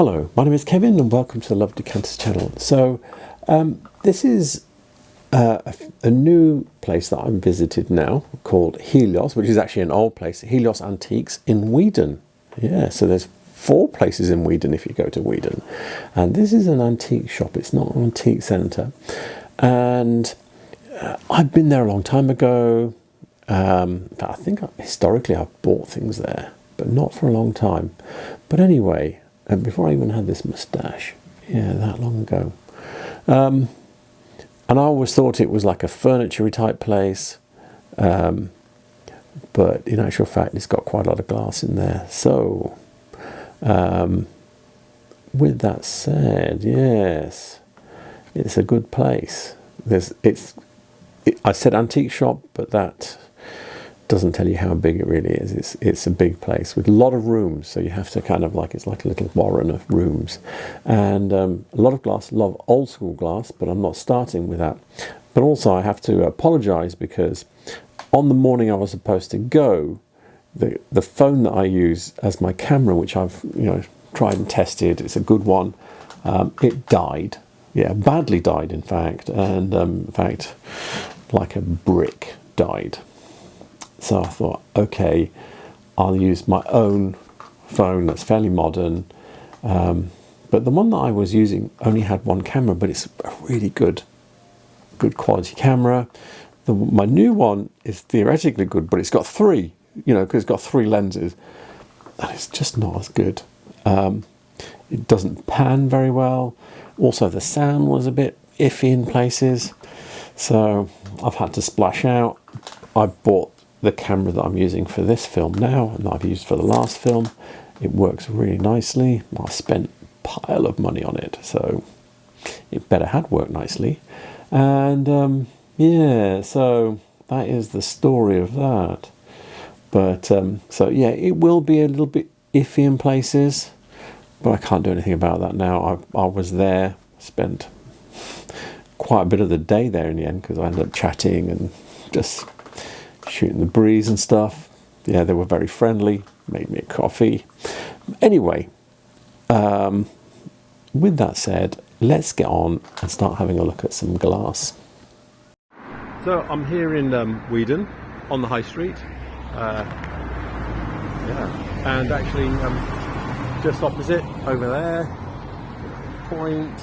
Hello, my name is Kevin and welcome to the Love Decanters channel. So this is a new place that I'm visited now called Helios, which is actually an old place, Helios Antiques in Weedon. Yeah, so there's 4 places in Weedon if you go to Weedon. And this is an antique shop, it's not an antique centre. And I've been there a long time ago. But I think historically I've bought things there, but not for a long time. But anyway, before I even had this moustache, yeah, that long ago. And I always thought it was like a furniture type place, but in actual fact it's got quite a lot of glass in there. So with that said, yes, it's a good place. I said antique shop, but that doesn't tell you how big it really is. It's a big place with a lot of rooms, so you have to kind of like, it's like a little warren of rooms, and a lot of glass, a lot of old school glass, but I'm not starting with that. But also I have to apologize because on the morning I was supposed to go, the phone that I use as my camera, which I've tried and tested, it's a good one, it died. Yeah, badly died in fact, and in fact like a brick died. So I thought, okay, I'll use my own phone that's fairly modern. But the one that I was using only had one camera, but it's a really good quality camera. My new one is theoretically good, but it's got 3, because it's got 3 lenses. And it's just not as good. It doesn't pan very well. Also, the sound was a bit iffy in places. So I've had to splash out. I bought the camera that I'm using for this film now, and I've used for the last film. It works really nicely. I spent a pile of money on it, so it better had worked nicely. And yeah, so that is the story of that. But so yeah, it will be a little bit iffy in places, but I can't do anything about that now. I was there, spent quite a bit of the day there in the end, because I ended up chatting and just shooting the breeze and stuff. Yeah, they were very friendly, made me a coffee. Anyway, with that said, let's get on and start having a look at some glass. So I'm here in Weedon on the high street. Yeah, and actually just opposite over there, point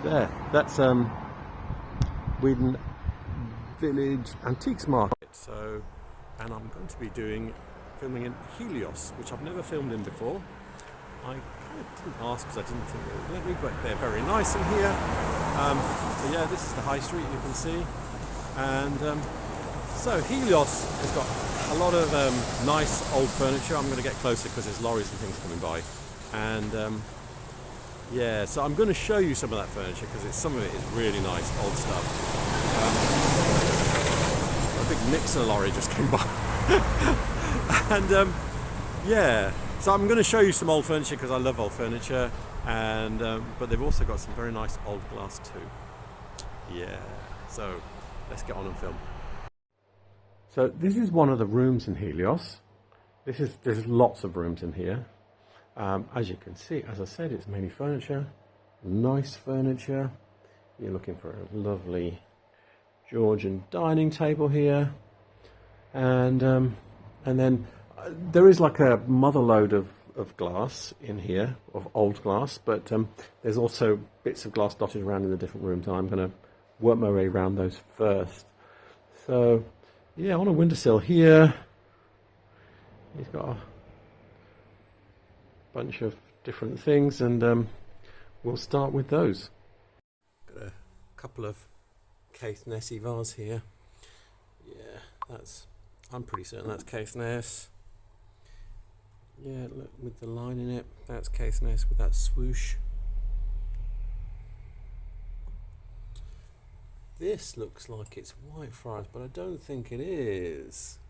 there, that's Weedon Village Antiques Market. So, and I'm going to be filming in Helios, which I've never filmed in before. I kind of didn't ask because I didn't think they would let me, but they're very nice in here. So yeah, this is the high street, you can see. And so Helios has got a lot of nice old furniture. I'm going to get closer because there's lorries and things coming by. And yeah, so I'm going to show you some of that furniture because some of it is really nice old stuff. A big mixer lorry just came by. And yeah, so I'm going to show you some old furniture because I love old furniture, and but they've also got some very nice old glass too. Yeah, so let's get on and film. So this is one of the rooms in Helios. There's lots of rooms in here. As you can see, as I said, it's mainly furniture, nice furniture. You're looking for a lovely Georgian dining table here, and then there is like a mother load of glass in here, of old glass, but there's also bits of glass dotted around in the different rooms, and I'm going to work my way around those first. So yeah, on a windowsill here, he's got a bunch of different things, and we'll start with those. Got a couple of Caithness vase here. Yeah, I'm pretty certain that's Caithness. Yeah, look, with the line in it, that's Caithness with that swoosh. This looks like it's Whitefriars, but I don't think it is.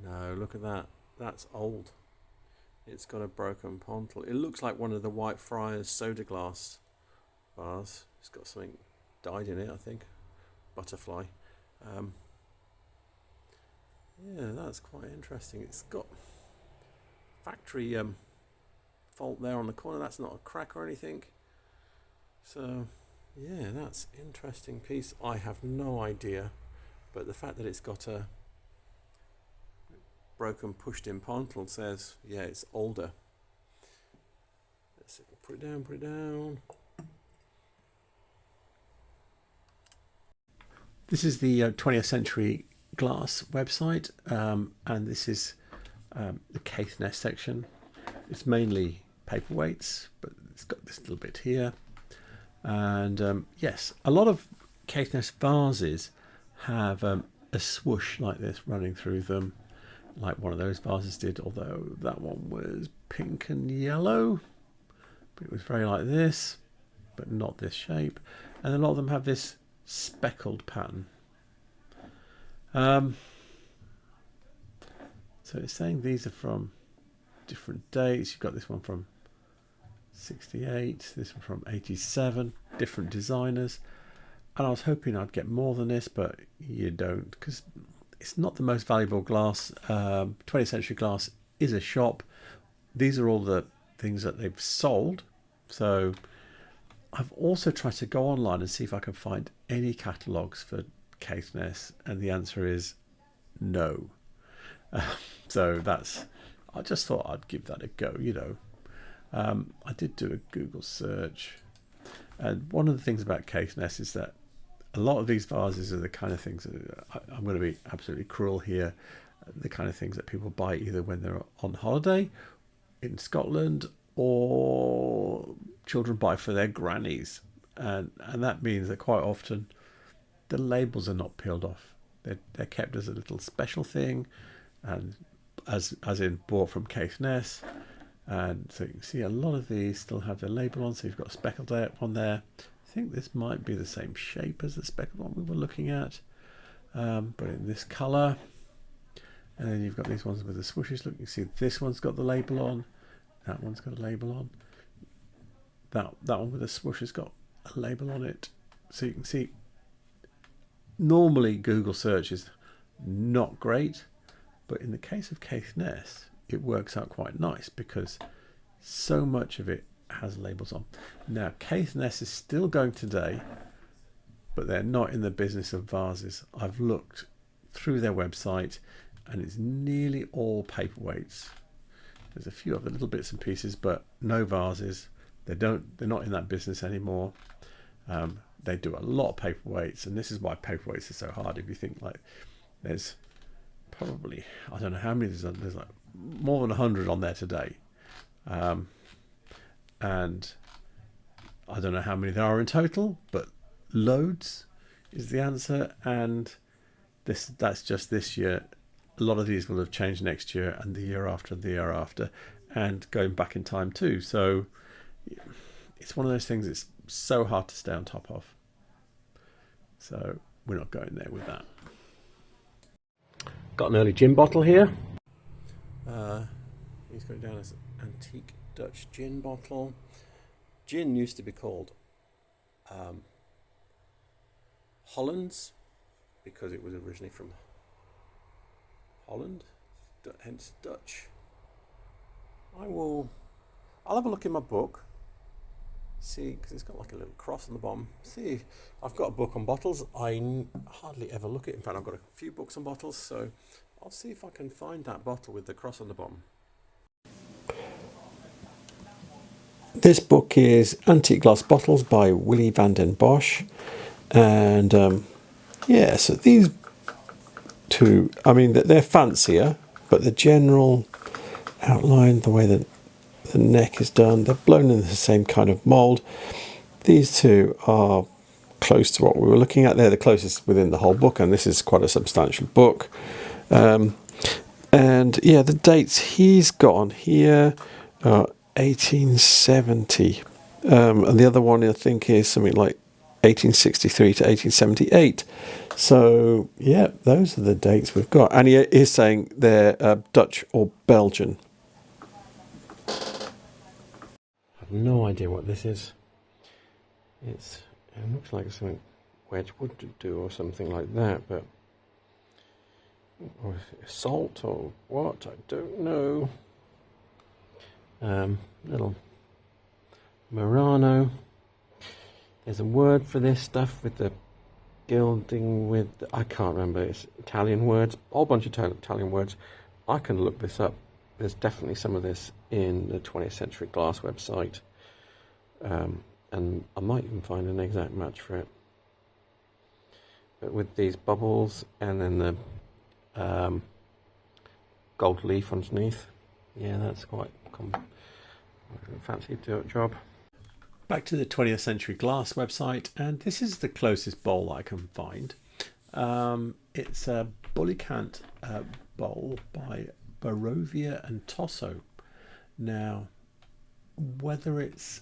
No, look at that. That's old. It's got a broken pontle. It looks like one of the Whitefriars soda glass bars. It's got something dyed in it, I think. Butterfly. Yeah, that's quite interesting. It's got factory fault there on the corner. That's not a crack or anything. So yeah, that's an interesting piece. I have no idea, but the fact that it's got a broken pushed in pontle says, yeah, it's older. Let's see, put it down, put it down. This is the 20th Century Glass website, and this is the Caithness section. It's mainly paperweights, but it's got this little bit here. And yes, a lot of Caithness vases have a swoosh like this running through them, like one of those vases did, although that one was pink and yellow. But it was very like this, but not this shape. And a lot of them have this speckled pattern. So it's saying these are from different dates. You've got this one from 68, this one from 87, different designers. And I was hoping I'd get more than this, but you don't, because it's not the most valuable glass. 20th Century Glass is a shop. These are all the things that they've sold. So I've also tried to go online and see if I can find any catalogues for Caithness, and the answer is no. So that's, I just thought I'd give that a go, you know. I did do a Google search, and one of the things about Caithness is that a lot of these vases are the kind of things that, I'm going to be absolutely cruel here, the kind of things that people buy either when they're on holiday in Scotland, or children buy for their grannies, and that means that quite often the labels are not peeled off. They're kept as a little special thing, and as in bought from Caithness. And so you can see a lot of these still have their label on, so you've got a speckled one there. I think this might be the same shape as the speckled one we were looking at, but in this colour. And then you've got these ones with the swooshes. Look, you see this one's got the label on, that one's got a label on, that one with the swoosh has got a label on it. So you can see, normally Google search is not great, but in the case of Caithness, it works out quite nice because so much of it has labels on. Now, Caithness is still going today, but they're not in the business of vases. I've looked through their website, and it's nearly all paperweights. There's a few other little bits and pieces, but no vases. They're not in that business anymore. They do a lot of paperweights, and this is why paperweights are so hard. If you think, like, there's probably, I don't know how many there's like more than 100 on there today, and I don't know how many there are in total, but loads is the answer. And that's just this year. A lot of these will have changed next year, and the year after, and the year after, and going back in time too. So it's one of those things that's so hard to stay on top of. So we're not going there with that. Got an early gin bottle here. He's got it down as antique Dutch gin bottle. Gin used to be called Hollands because it was originally from Holland, hence Dutch. I'll have a look in my book, see, because it's got like a little cross on the bottom. See, I've got a book on bottles. I hardly ever look at it. In fact, I've got a few books on bottles, so I'll see if I can find that bottle with the cross on the bottom. This book is Antique Glass Bottles by Willy van den Bossche, and yeah, so these two, I mean, they're fancier, but the general outline, the way that the neck is done, they're blown in the same kind of mould. These two are close to what we were looking at. They're the closest within the whole book, and this is quite a substantial book. And yeah, the dates he's got on here are 1870, and the other one I think is something like 1863 to 1878. So yeah, those are the dates we've got, and he is saying they're Dutch or Belgian. I have no idea what this is. It looks like something Wedgewood to do or something like that, but or salt or what, I don't know. Little Murano. There's a word for this stuff with the gilding with, I can't remember, it's Italian words, a whole bunch of Italian words. I can look this up. There's definitely some of this in the 20th Century Glass website. And I might even find an exact match for it. But with these bubbles and then the gold leaf underneath, yeah, that's quite fancy job. Back to the 20th Century Glass website, and this is the closest bowl I can find. It's a Bullicant bowl by Barovia and Tosso. Now, whether it's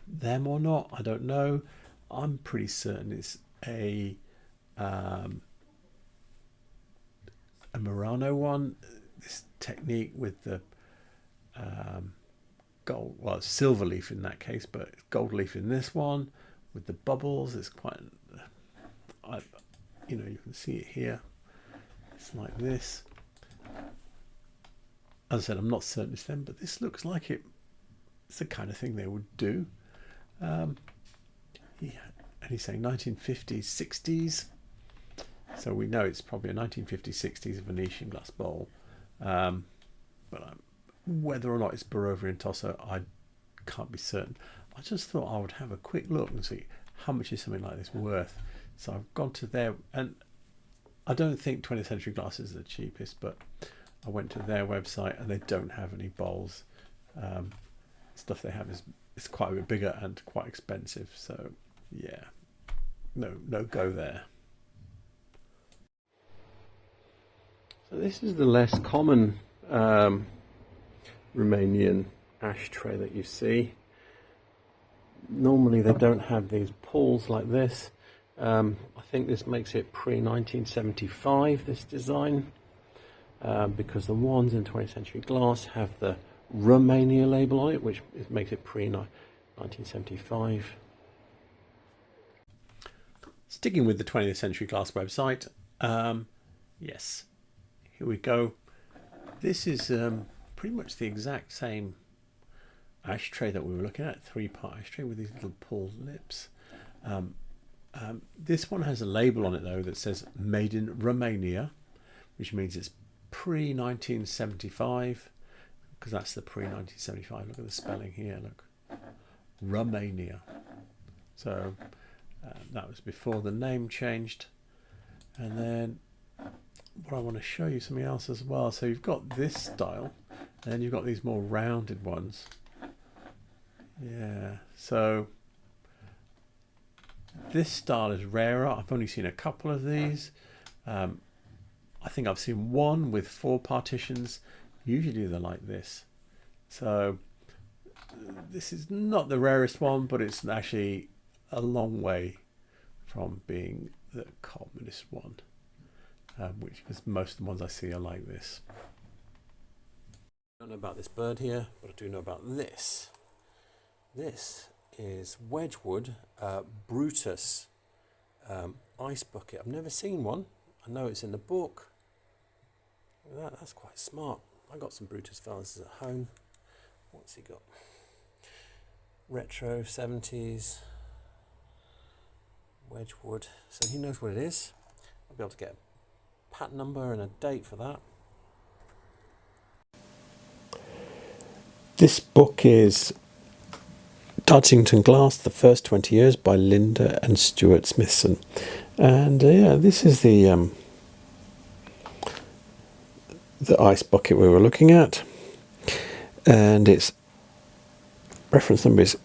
them or not, I don't know. I'm pretty certain it's a Murano one. This technique with the gold, well, it's silver leaf in that case, but gold leaf in this one with the bubbles. It's quite, you can see it here. It's like this. As I said, I'm not certain it's them, but this looks like it. It's the kind of thing they would do. And he's saying 1950s, 60s. So we know it's probably a 1950s, 60s Venetian glass bowl. But whether or not it's Barovia and Tosso, I can't be certain. I just thought I would have a quick look and see how much is something like this worth. So I've gone to their, and I don't think 20th Century Glass is the cheapest, but I went to their website and they don't have any bowls. Stuff they have is quite a bit bigger and quite expensive. So yeah, no go there. So this is the less common Romanian ashtray that you see. Normally they don't have these pulls like this. I think this makes it pre-1975, this design, because the ones in 20th Century Glass have the Romania label on it, which makes it pre-1975. Sticking with the 20th Century Glass website, yes, here we go. This is pretty much the exact same ashtray that we were looking at, 3-part ashtray with these little pulled lips. This one has a label on it though that says made in Romania, which means it's pre-1975, because that's the pre-1975. Look at the spelling here, look, Romania. So that was before the name changed. And then what I want to show you something else as well. So you've got this style, and then you've got these more rounded ones. Yeah, so this style is rarer. I've only seen a couple of these. I think I've seen one with 4 partitions. Usually they're like this. So this is not the rarest one, but it's actually a long way from being the commonest one, because most of the ones I see are like this. I don't know about this bird here, but I do know about this. This is Wedgewood Brutus ice bucket. I've never seen one. I know it's in the book. Look at that, that's quite smart. I got some Brutus vases at home. What's he got? Retro 70s Wedgewood. So he knows what it is. I'll be able to get a patent number and a date for that. This book is Dartington Glass, the First 20 Years by Linda and Stuart Smithson. And yeah, this is the ice bucket we were looking at. And its reference number is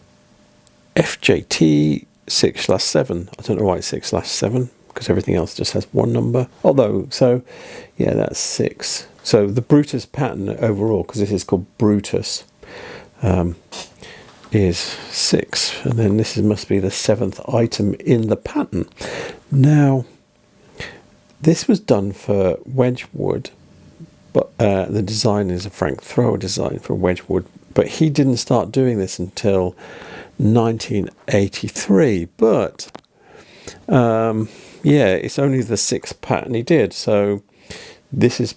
FJT 6/7. I don't know why it's 6/7, because everything else just has one number. Although, so yeah, that's 6. So the Brutus pattern overall, because this is called Brutus, is 6, and then this must be the 7th item in the pattern. Now, this was done for Wedgewood, but the design is a Frank Thrower design for Wedgewood, but he didn't start doing this until 1983. But yeah, it's only the 6th pattern he did, so this is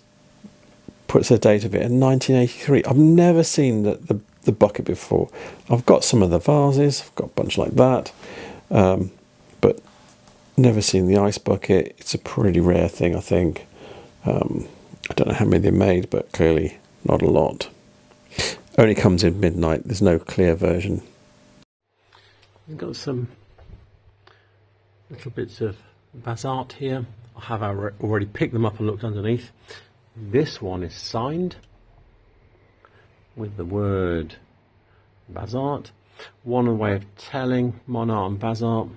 puts a date of it in 1983. I've never seen the bucket before. I've got some of the vases, I've got a bunch like that, but never seen the ice bucket. It's a pretty rare thing, I think. I don't know how many they made, but clearly not a lot. Only comes in midnight. There's no clear version. We've got some little bits of bazart here. I have already picked them up and looked underneath. This one is signed with the word bazart. One way of telling Monart and bazart.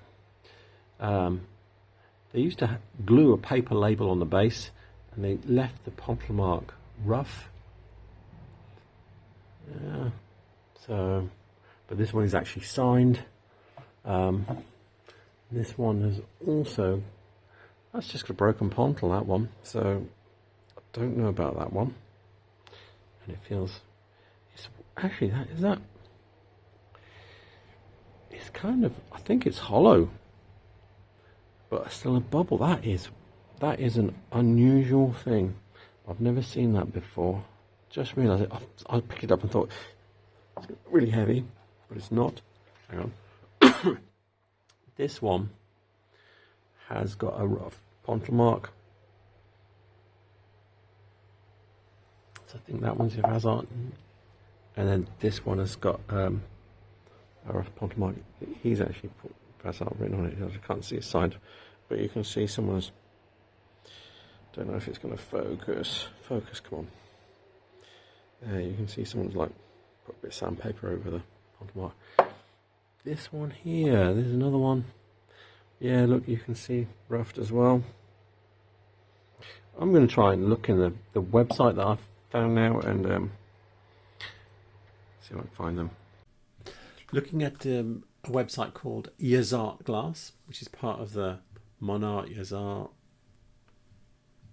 They used to glue a paper label on the base, and they left the pottle mark rough. Yeah. So, but this one is actually signed. This one has also. That's just got a broken pontle, that one. So I don't know about that one. And it feels. It's actually that. It's kind of. I think it's hollow. But still a bubble. That is an unusual thing. I've never seen that before. Just realised it. I picked it up and thought it's really heavy, but it's not. Hang on. This one has got a rough pontle mark. So I think that one's your bazart. And then this one has got a rough pontle mark. He's actually put bazart written on it. I can't see his side, but you can see someone's. Don't know if it's going to focus. Focus, come on. There, you can see someone's like put a bit of sandpaper over the pontle mark. This one here, there's another one. Yeah, look, you can see roughed as well. I'm going to try and look in the website that I've found now and see if I can find them. Looking at a website called Yazar Glass, which is part of the Monart, Yazar,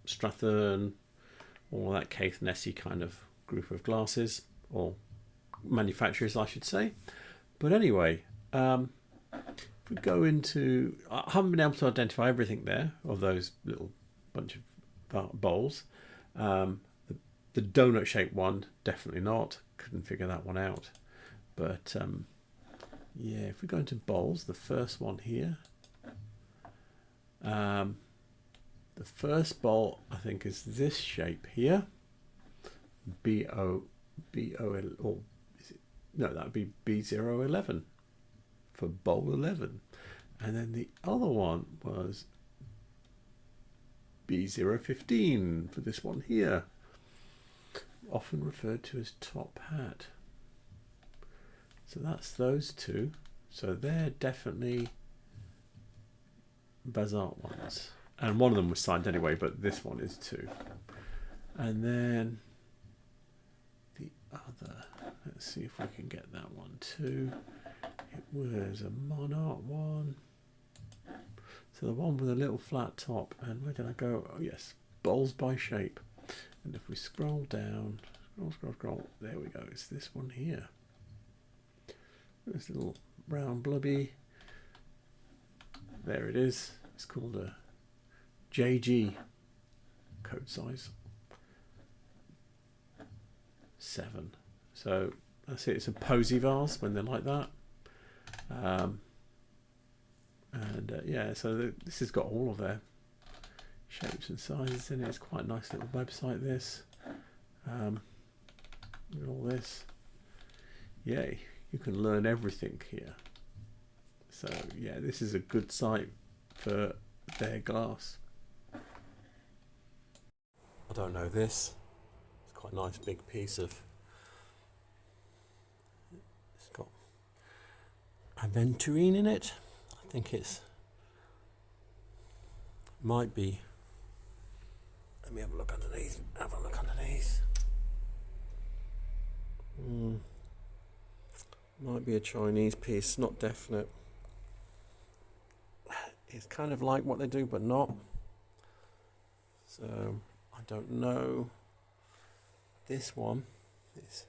Strathern, all that Keith Nessie kind of group of glasses, or manufacturers, I should say. But anyway, if we go into, I haven't been able to identify everything there of those little bunch of bowls. The donut shaped one, definitely not. Couldn't figure that one out. But yeah, if we go into bowls, the first one here. The first bowl, I think, is this shape here. B-O, or is it? No, that would be B011 for bowl 11. And then the other one was B015 for this one here. Often referred to as top hat. So that's those two. So they're definitely bazart ones. And one of them was signed anyway, but this one is too. And then the other, let's see if we can get that one too. It was a Monart one. So the one with a little flat top. And where did I go? Oh yes, bowls by shape. And if we scroll down, scroll, there we go. It's this one here. This little brown blubby. There it is. It's called a JG code size 7. So that's it. It's a posy vase when they're like that. Yeah, so this has got all of their shapes and sizes in it. It's quite a nice little website, this. All this. Yay, you can learn everything here. So yeah, this is a good site for their glass. I don't know this. It's quite a nice big piece of. It's got adventurine in it. I think it's. Might be. Let me have a look underneath. Might be a Chinese piece, not definite. It's kind of like what they do, but not. So I don't know. This one is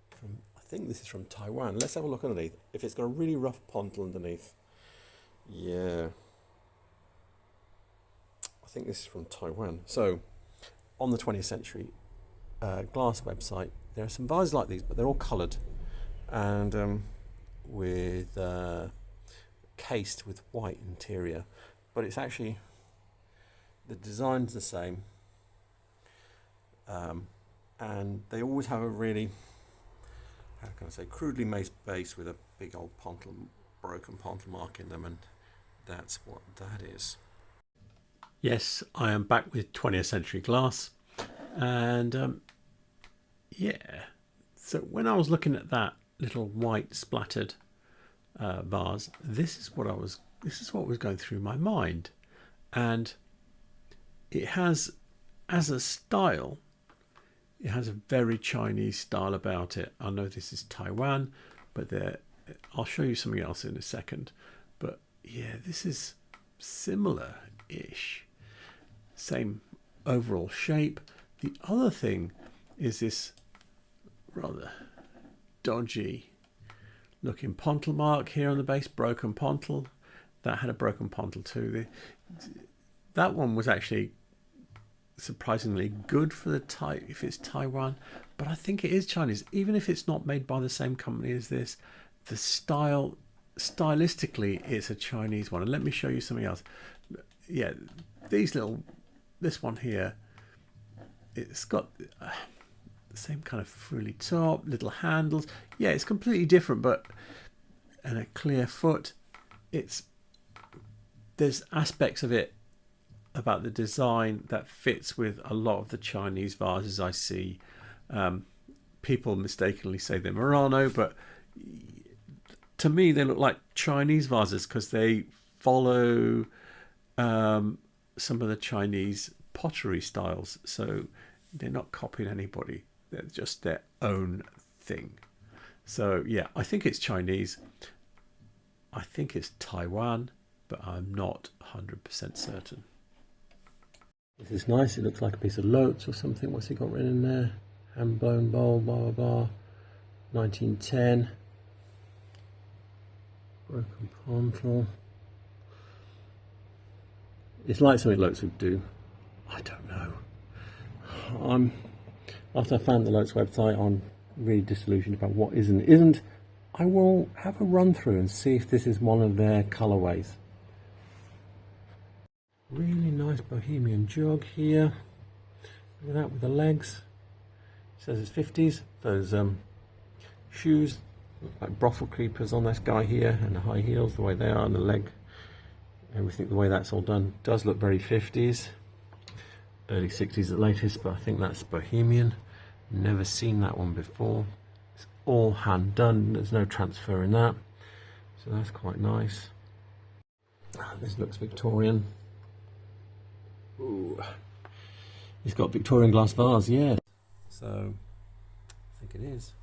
from. I think this is from Taiwan. Let's have a look underneath. If it's got a really rough pontle underneath, yeah. I think this is from Taiwan. So, on the 20th century, glass website, there are some vases like these, but they're all coloured and with cased with white interior, but it's actually, the design's the same, and they always have a really, how can I say, crudely made base with a big old broken pontle mark in them, and that's what that is. Yes, I am back with 20th century glass, and yeah, so when I was looking at that little white splattered vase, this is what was going through my mind, and it has, as a style, it has a very Chinese style about it. I know this is Taiwan, but I'll show you something else in a second. But yeah, this is similar-ish, same overall shape. The other thing is this rather dodgy looking pontle mark here on the base, broken pontle. That had a broken pontle too. That one was actually surprisingly good for the if it's Taiwan, but I think it is Chinese, even if it's not made by the same company as this. The stylistically, it's a Chinese one. And let me show you something else. Yeah, this one here, it's got the same kind of frilly top, little handles. Yeah, it's completely different, and a clear foot. There's aspects of it about the design that fits with a lot of the Chinese vases I see. People mistakenly say they're Murano, but to me they look like Chinese vases because they follow some of the Chinese pottery styles. So they're not copying anybody. They're just their own thing. So yeah, I think it's Chinese. I think it's Taiwan, but I'm not 100% certain. This is nice. It looks like a piece of Lotes or something. What's he got written in there? Hand blown bowl, blah blah blah. 1910. Broken pontle. It's like something Lotes would do. I don't know. After I found the Lotes website, I'm really disillusioned about what is and isn't. I will have a run through and see if this is one of their colourways. Really nice Bohemian jug here. Look at that with the legs. It says it's 50s. Those shoes look like brothel creepers on this guy here, and the high heels, the way they are, and the leg, everything, the way that's all done, does look very 50s. Early 60s at latest, but I think that's Bohemian. Never seen that one before. It's all hand done. There's no transfer in that, so that's quite nice. This looks Victorian. Ooh, it's got Victorian glass vase, yeah. So I think it is.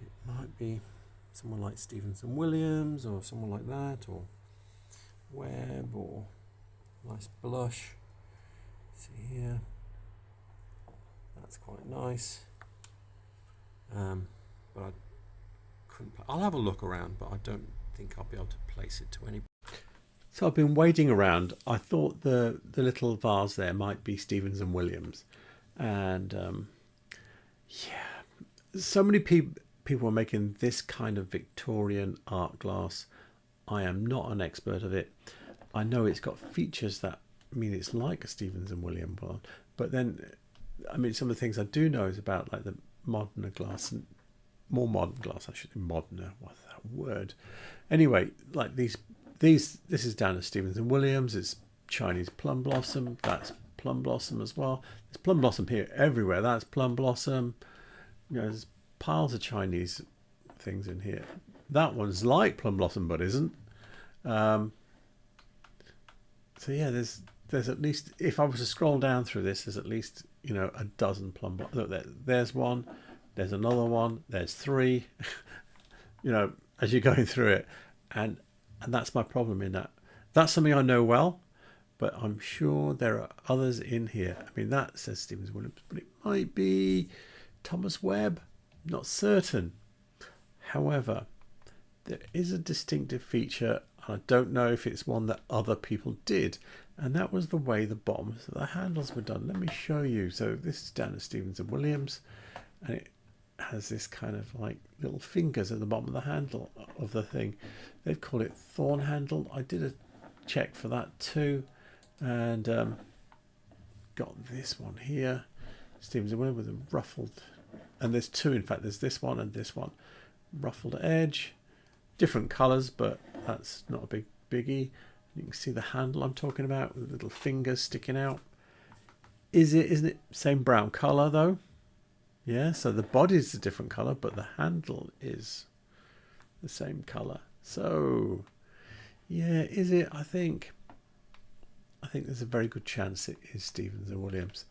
It might be someone like Stevenson Williams or someone like that, or Webb, or nice blush. See here, that's quite nice. But I couldn't. I'll have a look around, but I don't think I'll be able to place it to any. So I've been wading around. I thought the little vase there might be Stevens and Williams, and yeah, so many people are making this kind of Victorian art glass. I am not an expert of it. I know it's got features that mean it's like a Stevens and Williams one, but then, I mean, some of the things I do know is about like the moderner glass, and more modern glass. I should say moderner. What's that word? Anyway, like this is down to Stevens and Williams. It's Chinese plum blossom. That's plum blossom as well. There's plum blossom here everywhere. That's plum blossom. You know, there's piles of Chinese things in here. That one's like plum blossom but isn't. So yeah, there's at least, if I was to scroll down through this, there's at least, you know, a dozen plum blossom. Look, there's one. There's another one. There's three. You know, as you're going through it, and that's my problem in that. That's something I know well, but I'm sure there are others in here. I mean, that says Stevens Williams, but it might be Thomas Webb. Not certain. However, there is a distinctive feature, and I don't know if it's one that other people did. And that was the way the bottoms of the handles were done. Let me show you. So this is down at Stevens and Williams, and it has this kind of like little fingers at the bottom of the handle of the thing. They've called it thorn handle. I did a check for that too, and got this one here, Stevens and Williams, with a ruffled, and there's two, in fact there's this one and this one, ruffled edge, different colours, but that's not a big biggie. You can see the handle I'm talking about with little fingers sticking out. Isn't it same brown colour though? Yeah, so the body is a different colour, but the handle is the same colour. So yeah, is it? I think there's a very good chance it is Stevens and Williams,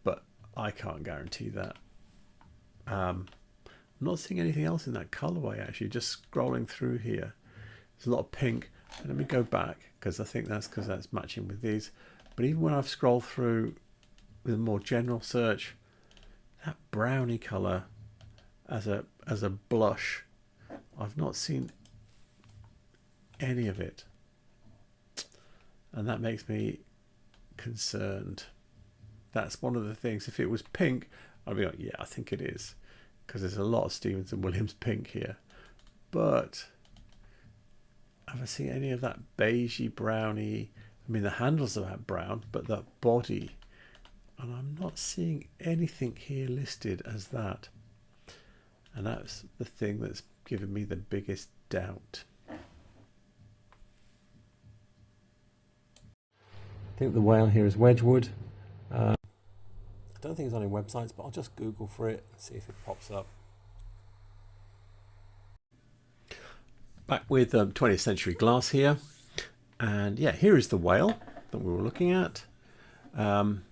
but I can't guarantee that. I'm not seeing anything else in that colourway actually. Just scrolling through here, there's a lot of pink. And let me go back, because I think that's because that's matching with these. But even when I've scrolled through with a more general search, that brownie colour as a blush, I've not seen any of it, and that makes me concerned. That's one of the things. If it was pink, I'd be like, yeah, I think it is, because there's a lot of Stevens and Williams pink here. But have I seen any of that beigey brownie? I mean, the handles are that brown, but that body, and I'm not seeing anything here listed as that. And that's the thing that's given me the biggest doubt. I think the whale here is Wedgewood. I don't think it's on any websites, but I'll just Google for it and see if it pops up. Back with 20th century glass here, and yeah, here is the whale that we were looking at, and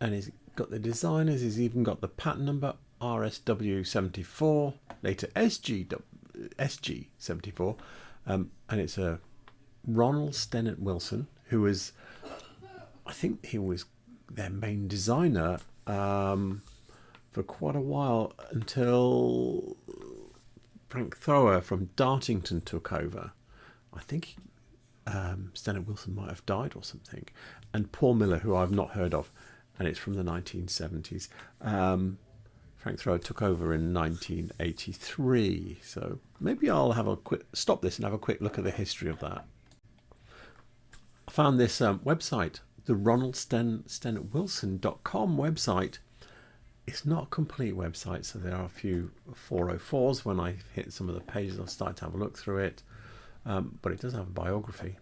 he's got the designers. He's even got the patent number RSW74, later SG74, and it's a Ronald Stennett Wilson, who was, I think he was their main designer for quite a while, until Frank Thrower from Dartington took over. I think Stennett Wilson might have died or something. And Paul Miller, who I've not heard of, and it's from the 1970s. Frank Thrower took over in 1983. So maybe I'll have a quick stop this and have a quick look at the history of that. I found this website, the ronaldstennettwilson.com website. It's not a complete website, so there are a few 404s. When I hit some of the pages, I'll start to have a look through it. But it does have a biography.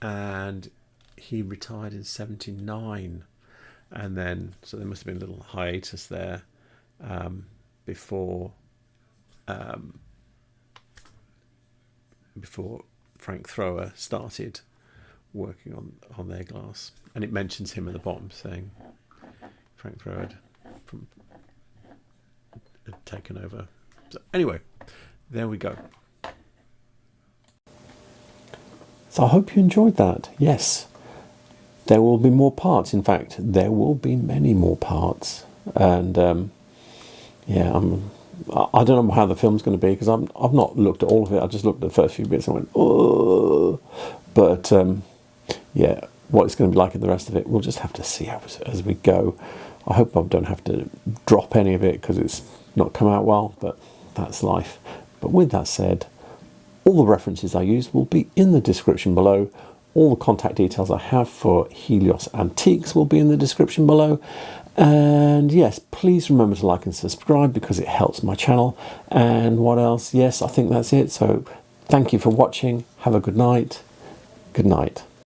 And he retired in 79. And then, so there must have been a little hiatus there before Frank Thrower started working on their glass. And it mentions him at the bottom, saying Frank Thrower had taken over. So anyway, there we go. So I hope you enjoyed that. Yes, there will be more parts. In fact, there will be many more parts. And yeah, I don't know how the film's going to be, because I've not looked at all of it. I just looked at the first few bits and went, oh. But yeah, what it's going to be like in the rest of it, we'll just have to see as we go. I hope I don't have to drop any of it because it's not come out well, but that's life. But with that said, all the references I used will be in the description below. All the contact details I have for Helios Antiques will be in the description below. And yes, please remember to like and subscribe, because it helps my channel. And what else? Yes, I think that's it. So thank you for watching. Have a good night. Good night.